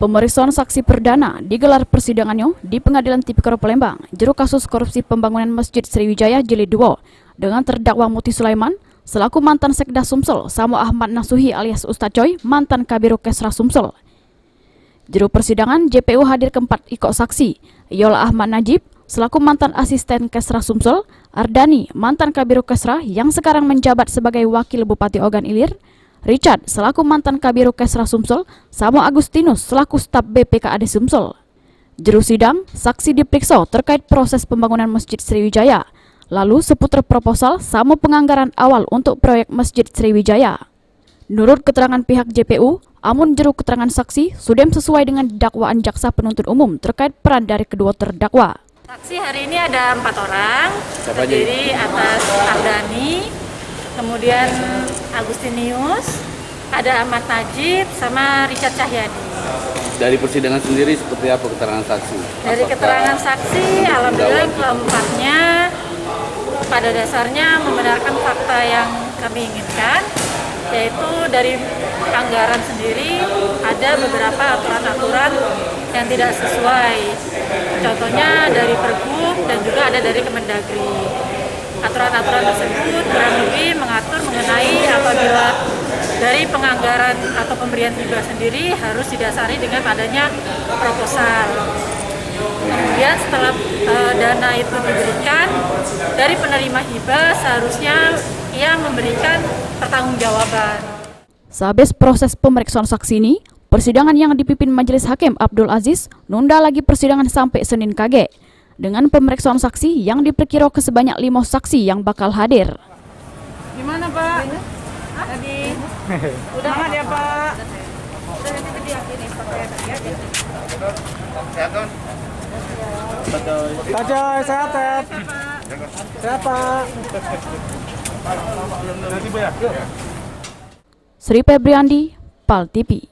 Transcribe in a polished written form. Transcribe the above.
Pemeriksaan saksi perdana digelar persidangannya di Pengadilan Tipikor Palembang, juru kasus korupsi pembangunan Masjid Sriwijaya Jilid 2 dengan terdakwa Muti Sulaiman selaku mantan Sekda Sumsel sama Ahmad Nasuhi alias Ustadz Coy, mantan Kabiro Kesra Sumsel. Juru persidangan JPU hadir keempat ikut saksi, ialah Ahmad Najib selaku mantan asisten Kesra Sumsel, Ardani mantan Kabiro Kesra yang sekarang menjabat sebagai wakil Bupati Ogan Ilir, Richard selaku mantan Kabiro Kesra Sumsel, sama Agustinus selaku staf BPKAD Sumsel. Juru sidang, saksi diperiksa terkait proses pembangunan Masjid Sriwijaya, lalu seputar proposal sama penganggaran awal untuk proyek Masjid Sriwijaya. Menurut keterangan pihak JPU, amun juru keterangan saksi sudah sesuai dengan dakwaan jaksa penuntut umum terkait peran dari kedua terdakwa. Saksi hari ini ada 4 orang, terdiri atas Ardani, kemudian Agustinus, ada Ahmad Najib, sama Richard Cahyadi. Dari persidangan sendiri seperti apa keterangan saksi? Dari keterangan saksi, alhamdulillah keempatnya pada dasarnya membenarkan fakta yang kami inginkan, yaitu dari anggaran sendiri ada beberapa aturan-aturan yang tidak sesuai. Contohnya dari Pergub dan juga ada dari Kemendagri. Aturan-aturan tersebut kurang lebih mengatur mengenai apabila dari penganggaran atau pemberian hibah sendiri harus didasari dengan adanya proposal. Kemudian setelah dana itu diberikan, dari penerima hibah seharusnya ia memberikan pertanggungjawaban. Sehabis proses pemeriksaan saksi ini, persidangan yang dipimpin Majelis Hakim Abdul Aziz nunda lagi persidangan sampai Senin KG. Dengan pemeriksaan saksi yang diperkirakan sebanyak 5 saksi yang bakal hadir. Gimana Pak? Tadi udah nggak ya Pak? Pak Joy, sehat. Sehat Pak. Sri Febriandi, PAL TV.